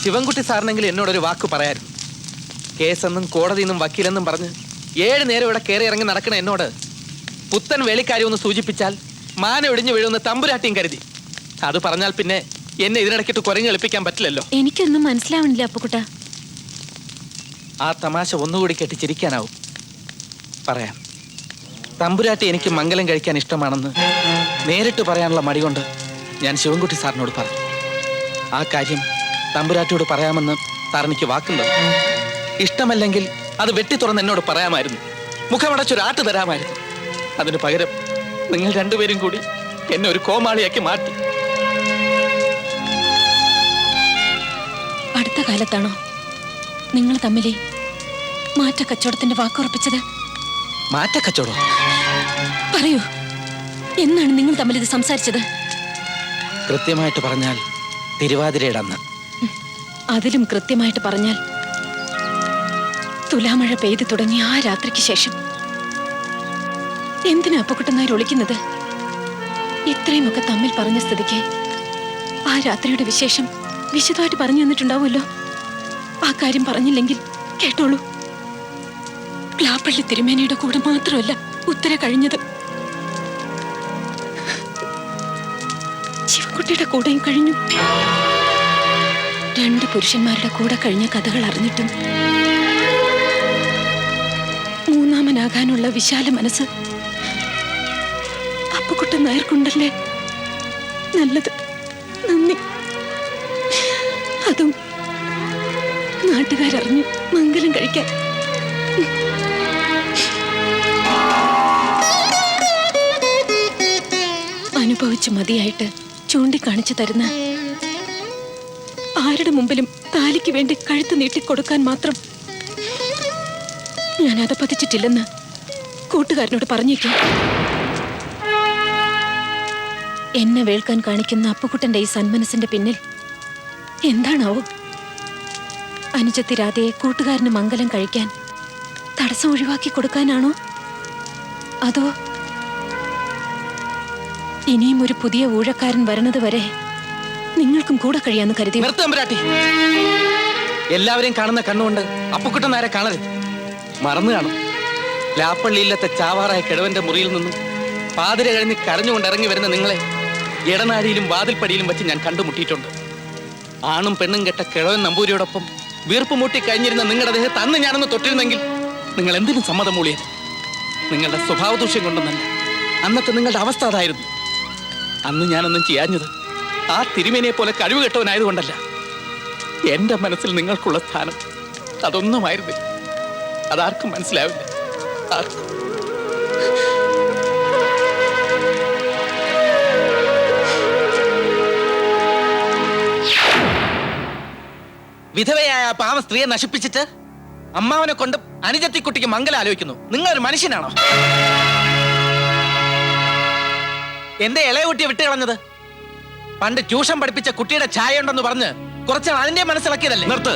ശിവൻകുട്ടി സാറിനെങ്കിലും എന്നോടൊരു വാക്ക് പറയായിരുന്നു. കേസെന്നും കോടതിയെന്നും വക്കീലെന്നും പറഞ്ഞ് 7 നേരം ഇവിടെ കയറി ഇറങ്ങി നടക്കണ എന്നോട് പുത്തൻ വേളിക്കാരി ഒന്ന് സൂചിപ്പിച്ചാൽ മാന ഒടിഞ്ഞു വീഴുന്ന തമ്പുരാട്ടിയും കരുതി. അത് പറഞ്ഞാൽ പിന്നെ എന്നെ ഇതിനിടയ്ക്കിട്ട് കുരങ്ങ് എളിപ്പിക്കാൻ പറ്റില്ലല്ലോ. എനിക്കൊന്നും മനസ്സിലാവണില്ല അപ്പുക്കുട്ട. ആ തമാശ ഒന്നുകൂടി കേട്ട് ചിരിക്കാനാവും. പറയാം. തമ്പുരാട്ടി എനിക്ക് മംഗലം കഴിക്കാൻ ഇഷ്ടമാണെന്ന് നേരിട്ട് പറയാനുള്ള മടി കൊണ്ട് ഞാൻ ശിവൻകുട്ടി സാറിനോട് പറഞ്ഞു. ആ കാര്യം തമ്പുരാട്ടിയോട് പറയാമെന്ന് സാർ എനിക്ക് വാക്കുണ്ട്. ഇഷ്ടമല്ലെങ്കിൽ അത് വെട്ടി തുറന്ന് എന്നോട് പറയാമായിരുന്നു. മുഖമടച്ചൊരാട്ട് തരാമായിരുന്നു. അതിന് പകരം നിങ്ങൾ രണ്ടുപേരും കൂടി എന്നെ ഒരു കോമാളിയാക്കി മാറ്റി. അടുത്ത കാലത്താണോ നിങ്ങൾ തമ്മിൽ മാറ്റക്കച്ചവടത്തിന്റെ വാക്കുറപ്പിച്ചത്? മാറ്റക്കച്ചവടം? പറയൂ, എന്നാണ് നിങ്ങൾ തമ്മിൽ ഇത് സംസാരിച്ചത്? കൃത്യമായിട്ട് പറഞ്ഞാൽ തിരുവാതിരയുടെ അന്ന്. അതിലും കൃത്യമായിട്ട് പറഞ്ഞാൽ തുലാമഴ പെയ്തു തുടങ്ങിയ ആ രാത്രിക്ക് ശേഷം. എന്തിനാ അപ്പക്കുട്ടനായി ഒളിക്കുന്നത്? ഇത്രയുമൊക്കെ തമ്മിൽ പറഞ്ഞ സ്ഥിതിക്ക് ആ രാത്രിയുടെ വിശേഷം വിശദമായിട്ട് പറഞ്ഞു തന്നിട്ടുണ്ടാവുമല്ലോ. ആ കാര്യം പറഞ്ഞില്ലെങ്കിൽ കേട്ടോളൂ. പ്ലാപ്പള്ളി തിരുമേനിയുടെ കൂടെ മാത്രമല്ല ഉത്തര കഴിഞ്ഞത്, ശിവക്കുട്ടിയുടെ കൂടെയും കഴിഞ്ഞു. 2 പുരുഷന്മാരുടെ കൂടെ കഴിഞ്ഞ കഥകൾ അറിഞ്ഞിട്ടും മൂന്നാമനാകാനുള്ള വിശാല മനസ്സ് അപ്പുക്കുട്ടൻ നായർക്കുണ്ടല്ലേ. നല്ലത്, നന്ദി. അതും നാട്ടുകാരറിഞ്ഞു മംഗലം കഴിക്കാൻ. അനുഭവിച്ചു മതിയായിട്ട് ചൂണ്ടിക്കാണിച്ചു തരുന്ന, ആരുടെ മുമ്പിലും താലിക്ക് വേണ്ടി കഴുത്ത് നീട്ടിക്കൊടുക്കാൻ മാത്രം ഞാൻ അത് പതിച്ചിട്ടില്ലെന്ന് കൂട്ടുകാരനോട് പറഞ്ഞേക്കും. എന്നെ വേൾക്കാൻ കാണിക്കുന്ന അപ്പുക്കുട്ടന്റെ ഈ സന്മനസിന്റെ പിന്നിൽ എന്താണാവും? അനുജത്തി രാധയെ കൂട്ടുകാരന് മംഗലം കഴിക്കാൻ തടസ്സം ഒഴിവാക്കി കൊടുക്കാനാണോ? അതോ ഇനിയും ഒരു പുതിയ ഊഴക്കാരൻ വരുന്നത് വരെ നിങ്ങൾക്കും കൂടെ കഴിയാന്ന് കരുതി? എല്ലാവരെയും കാണുന്ന കണ്ണുകൊണ്ട് അപ്പുക്കുട്ടൻ നായരെ കാണരുത്. മറന്നു കാണും. ലാപ്പള്ളിയില്ലത്തെ ചാവാറായ കിഴവന്റെ മുറിയിൽ നിന്നും പാതിര കഴിഞ്ഞ് കരഞ്ഞുകൊണ്ട് ഇറങ്ങി വരുന്ന നിങ്ങളെ ഇടനാഴിയിലും വാതിൽപ്പടിയിലും വെച്ച് ഞാൻ കണ്ടുമുട്ടിയിട്ടുണ്ട്. ആണും പെണ്ണും കെട്ട കിഴവൻ നമ്പൂരിയോടൊപ്പം വീർപ്പ് മൂട്ടി കഴിഞ്ഞിരുന്ന നിങ്ങളുടെ ദേഹത്ത് അന്ന് ഞാനൊന്ന് തൊട്ടിരുന്നെങ്കിൽ നിങ്ങൾ എന്തിനും സമ്മതം മൂളിയത്. നിങ്ങളുടെ സ്വഭാവദൂഷ്യം കൊണ്ടൊന്നല്ല, അന്നത്തെ നിങ്ങളുടെ അവസ്ഥ അതായിരുന്നു. അന്ന് ഞാനൊന്നും ചെയ്യാഞ്ഞത് ആ തിരുമേനിയെ പോലെ കഴിവ് കെട്ടവനായതുകൊണ്ടല്ല. എന്റെ മനസ്സിൽ നിങ്ങൾക്കുള്ള സ്ഥാനം അതൊന്നുമായിരുന്നില്ല. അതാർക്കും മനസ്സിലാവില്ല. ആർക്കും. വിധവയായ പാവ സ്ത്രീയെ നശിപ്പിച്ചിട്ട് അമ്മാവനെ കൊണ്ട് അനുജത്തിക്കുട്ടിക്ക് മംഗലം ആലോചിക്കുന്നു. നിങ്ങളൊരു മനുഷ്യനാണോ? എന്റെ ഇളയ കുട്ടിയെ വിട്ടുകളഞ്ഞത് പണ്ട് ട്യൂഷൻ പഠിപ്പിച്ച കുട്ടിയുടെ ഛായ ഉണ്ടെന്ന് പറഞ്ഞ് കുറച്ച് അതിന്റെ മനസ്സിലാക്കിയതല്ലേ? നിർത്ത്.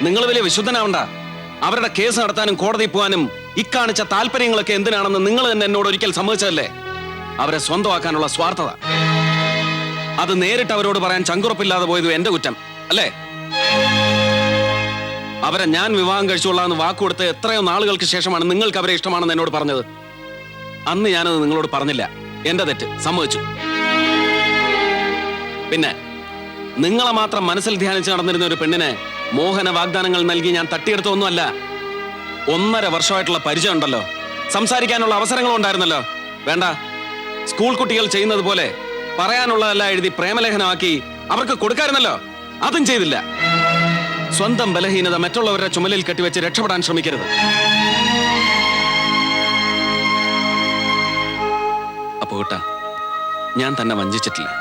നിങ്ങൾ വലിയ വിശുദ്ധനാവണ്ട. അവരുടെ കേസ് നടത്താനും കോടതി പോകാനും ഇക്കാണിച്ച താല്പര്യങ്ങളൊക്കെ എന്തിനാണെന്ന് നിങ്ങൾ തന്നെ എന്നോട് ഒരിക്കൽ സമ്മതിച്ചതല്ലേ? അവരെ സ്വന്തമാക്കാനുള്ള സ്വാർത്ഥത. അത് നേരിട്ട് അവരോട് പറയാൻ ചങ്കുറപ്പില്ലാതെ പോയത് എന്റെ കുറ്റം അല്ലേ? അവരെ ഞാൻ വിവാഹം കഴിച്ചുകൊള്ളാന്ന് വാക്കുകൊടുത്ത് എത്രയോ നാളുകൾക്ക് ശേഷമാണ് നിങ്ങൾക്ക് അവരെ ഇഷ്ടമാണെന്ന് എന്നോട് പറഞ്ഞത്. അന്ന് ഞാനത് നിങ്ങളോട് പറഞ്ഞില്ല. എന്റെ തെറ്റ്, സമ്മതിച്ചു. പിന്നെ നിങ്ങളെ മാത്രം മനസ്സിൽ ധ്യാനിച്ച് നടന്നിരുന്ന ഒരു പെണ്ണിനെ മോഹന വാഗ്ദാനങ്ങൾ നൽകി ഞാൻ തട്ടിയെടുത്തൊന്നുമല്ല. 1.5 വർഷമായിട്ടുള്ള പരിചയം ഉണ്ടല്ലോ, സംസാരിക്കാനുള്ള അവസരങ്ങളും ഉണ്ടായിരുന്നല്ലോ. വേണ്ട, സ്കൂൾ കുട്ടികൾ ചെയ്യുന്നത് പോലെ പറയാനുള്ളതെല്ലാം എഴുതി പ്രേമലേഖനമാക്കി അവർക്ക് കൊടുക്കാറുന്നല്ലോ. അതും ചെയ്തില്ല. സ്വന്തം ബലഹീനത മറ്റുള്ളവരുടെ ചുമലിൽ കെട്ടിവെച്ച് രക്ഷപ്പെടാൻ ശ്രമിക്കരുത്. അപ്പോ കേട്ടാ, ഞാൻ തന്നെ വഞ്ചിച്ചിട്ടില്ല.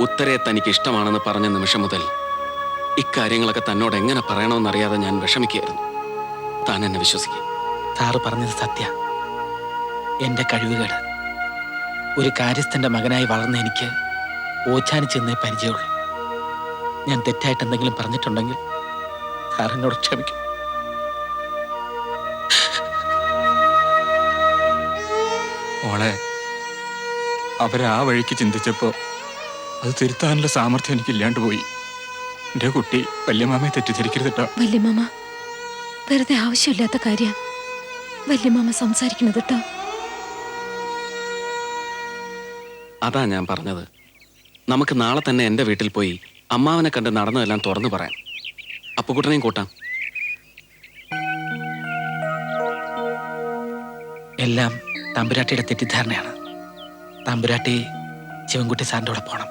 ഉത്തരയെ തനിക്ക് ഇഷ്ടമാണെന്ന് പറഞ്ഞ നിമിഷം മുതൽ ഇക്കാര്യങ്ങളൊക്കെ തന്നോട് എങ്ങനെ പറയണമെന്നറിയാതെ ഞാൻ വിഷമിക്കുകയായിരുന്നു. താൻ എന്നെ വിശ്വസിക്കും. സാറ് പറഞ്ഞത് സത്യ. എന്റെ കഴിവുകേട്. ഒരു കാര്യസ്ഥന്റെ മകനായി വളർന്ന എനിക്ക് ഓച്ചാനിച്ചെന്നേ പരിചയമുള്ളൂ. ഞാൻ തെറ്റായിട്ട് എന്തെങ്കിലും പറഞ്ഞിട്ടുണ്ടെങ്കിൽ സാറിനോട് ക്ഷമിക്കും. മോളെ, അവരെ ആ വഴിക്ക് ചിന്തിച്ചപ്പോ അത് തിരുത്താനുള്ള സാമർഥ്യം എനിക്കില്ലാണ്ട് പോയി. എന്റെ കുട്ടി വല്യമാമയെ തെറ്റിദ്ധരിക്കരുത് കേട്ടോ. വല്യമാമ വെറുതെ ആവശ്യമില്ലാത്ത കാര്യ വല്യമാമ സംസാരിക്കുന്നത് കേട്ടോ. അതാ ഞാൻ പറഞ്ഞത്, നമുക്ക് നാളെ തന്നെ എൻ്റെ വീട്ടിൽ പോയി അമ്മാവനെ കണ്ട് നടന്നതെല്ലാം തുറന്നു പറയാം. അപ്പുകുട്ടനെയും കൂട്ടാം. എല്ലാം തമ്പുരാട്ടിയുടെ തെറ്റിദ്ധാരണയാണ്. തമ്പുരാട്ടി ശിവൻകുട്ടി സാറിൻ്റെ കൂടെ പോകണം.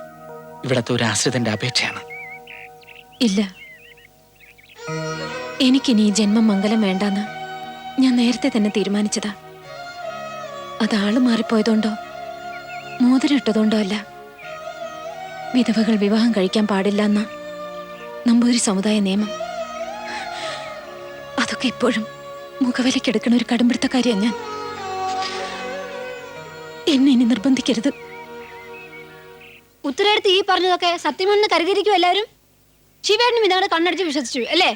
ഇവിടത്തെ ഒരു ആശ്രിതന്റെ അപേക്ഷയാണ്. ഇല്ല, എനിക്കിനി ഈ ജന്മം മംഗലം വേണ്ടാന്ന് ഞാൻ നേരത്തെ തന്നെ തീരുമാനിച്ചതാ. അത് ആള് മാറിപ്പോയതുകൊണ്ടോ മോതിരം ഇട്ടതുകൊണ്ടോ അല്ല. വിധവകൾ വിവാഹം കഴിക്കാൻ പാടില്ല എന്ന നമ്പൂതിരി സമുദായ നിയമം. അതൊക്കെ ഇപ്പോഴും മുഖവിലക്കെടുക്കണ ഒരു കടുംപിടുത്തക്കാരിയാ ഞാൻ. എന്നെ ഇനി നിർബന്ധിക്കരുത്. ഉത്തരേടത്ത് ഈ പറഞ്ഞതൊക്കെ സത്യമെന്ന് കരുതിയിരിക്കും എല്ലാവരും. ശിവേട്ടനും ഇതങ്ങടെ കണ്ണടിച്ച് വിശ്വസിച്ചു അല്ലേ?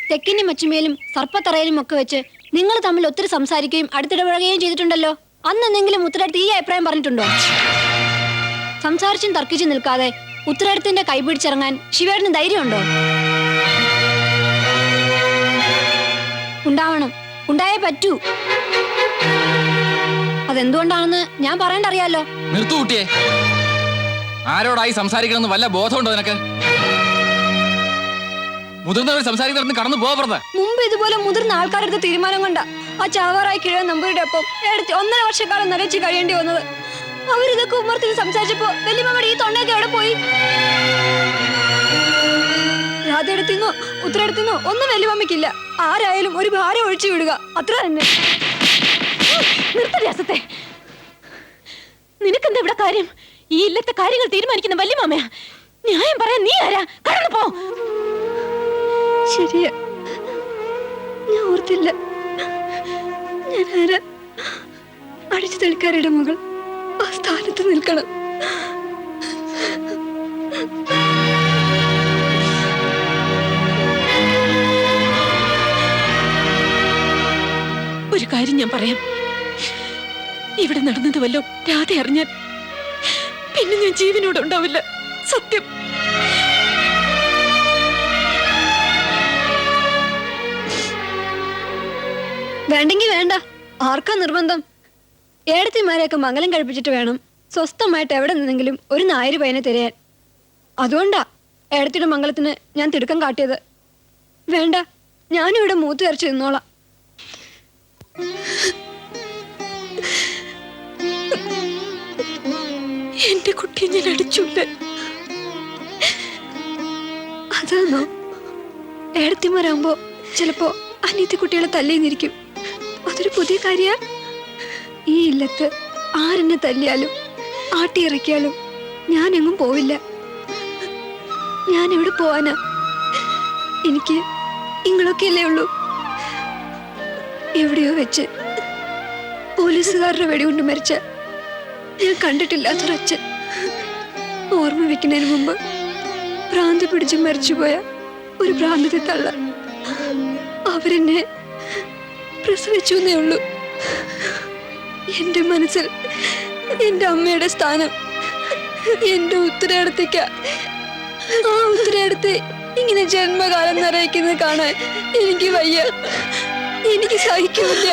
തെക്കിനും മച്ചുമേലും സർപ്പത്തറയിലും ഒക്കെ വെച്ച് നിങ്ങൾ തമ്മിൽ ഒത്തിരി സംസാരിക്കുകയും അടുത്തിടപഴകുകയും ചെയ്തിട്ടുണ്ടല്ലോ. അന്നെന്തെങ്കിലും ഉത്തരേടത്ത് ഈ അഭിപ്രായം പറഞ്ഞിട്ടുണ്ടോ? സംസാരിച്ചും തർക്കിച്ചും നിൽക്കാതെ ഉത്തരേടത്തിന്റെ കൈ പിടിച്ചിറങ്ങാൻ ശിവേട്ടന് ധൈര്യമുണ്ടോ? ഉണ്ടാവണം, ഉണ്ടായേ പറ്റൂ. അതെന്തുകൊണ്ടാണെന്ന് ഞാൻ പറയണ്ടറിയാലോ. നിർത്തു കുട്ടിയെ, ആരോടായി സംസാരിക്കണമെന്ന് വല്ല ബോധമുണ്ടോ നിനക്ക്? മുതിർന്നവർ സംസാരിക്കുന്നിടത്ത് കടന്നു പോകരുത്. മുമ്പ് ഇതുപോലെ മുതിർന്ന ആൾക്കാരെടുത്ത തീരുമാനം കൊണ്ട ആ ചാവാറായി കിഴവൻ നമ്പൂരിയുടെ ഒപ്പം എടുത്ത് 1.5 വർഷക്കാലം നരച്ച് കഴിയേണ്ടി വന്നത്. അവരിതൊക്കെ ഉമ്മർത്തിന് സംസാരിച്ചപ്പോ വല്യമ്മയുടെ ഈ തൊണ്ടയൊക്കെ എവിടെ പോയി? രാധയെടുത്തിന്നോ ഉത്തരടുത്തിന്നോ ഒന്നും വല്യമ്മയ്ക്കില്ല. ആരായാലും ഒരു ഭാരം ഒഴിച്ചു വിടുക, അത്ര തന്നെ. നിർത്തരസത്തെ, നിനക്കെന്താ ഇവിടെ കാര്യം? ഈ ഇല്ലത്തെ കാര്യങ്ങൾ തീരുമാനിക്കുന്ന വല്യമാമയാ. ന്യായം പറയാൻ നീ ആരാ? കടന്നു പോ. ശരിയാ, ഞാൻ ഓർത്തില്ല. ഞാൻ ആരാ? അടിച്ചു തെളിക്കാരുടെ മകൾ ആ സ്ഥാനത്ത് നിൽക്കണം. ഒരു കാര്യം ഞാൻ പറയാം. ഇവിടെ നടന്നത് വല്ലോ രാധ അറിഞ്ഞാൽ പിന്നെ ഞാൻ ജീവനോടെ ഉണ്ടാവില്ല. സത്യം. വേണ്ടെങ്കി വേണ്ട, ആർക്കാ നിർബന്ധം? ഏടത്തിമാരെയൊക്കെ മംഗലം കഴിപ്പിച്ചിട്ട് വേണം സ്വസ്ഥമായിട്ട് എവിടെ നിന്നെങ്കിലും ഒരു നായര് പയ്യനെ തിരയാൻ. അതുകൊണ്ടാ ഏടത്തിയുടെ മംഗലത്തിന് ഞാൻ തിടുക്കം കാട്ടിയത്. വേണ്ട, ഞാനും ഇവിടെ മൂത്ത് വരച്ച് നിന്നോളാം. എന്റെ കുട്ടിയെ ഞാൻ അടിച്ചില്ല. അതാണോ? ഏടത്തിമാരാകുമ്പോ ചിലപ്പോ അനിയത്തി കുട്ടികളെ തല്ലിന്നിരിക്കും. അതൊരു പുതിയ കാര്യ. ഈ ഇല്ലത്ത് ആരെന്നെ തല്ലിയാലും ആട്ടിയിറക്കിയാലും ഞാൻ എങ്ങും പോവില്ല. ഞാൻ എവിടെ പോവാനാ? എനിക്ക് ഇങ്ങളൊക്കെയല്ലേ ഉള്ളൂ. എവിടെയോ വെച്ച് പോലീസുകാരുടെ വെടികൊണ്ട് മരിച്ച ഞാൻ കണ്ടിട്ടില്ലാത്തൊരച്ഛൻ. ഓർമ്മ വെക്കുന്നതിന് മുമ്പ് ഭ്രാന്തി പിടിച്ച് മരിച്ചുപോയ ഒരു ഭ്രാന്തത്തെ തള്ള. അവരെന്നെ പ്രസവിച്ചു എന്നേ ഉള്ളൂ. എന്റെ മനസ്സിൽ എന്റെ അമ്മയുടെ സ്ഥാനം എന്റെ ഉത്തരേടത്തേക്ക. ആ ഉത്തരേടത്തെ ഇങ്ങനെ ജന്മകാലം നിറയിക്കുന്നത് കാണാൻ എനിക്ക് വയ്യ. എനിക്ക് സഹിക്കില്ല.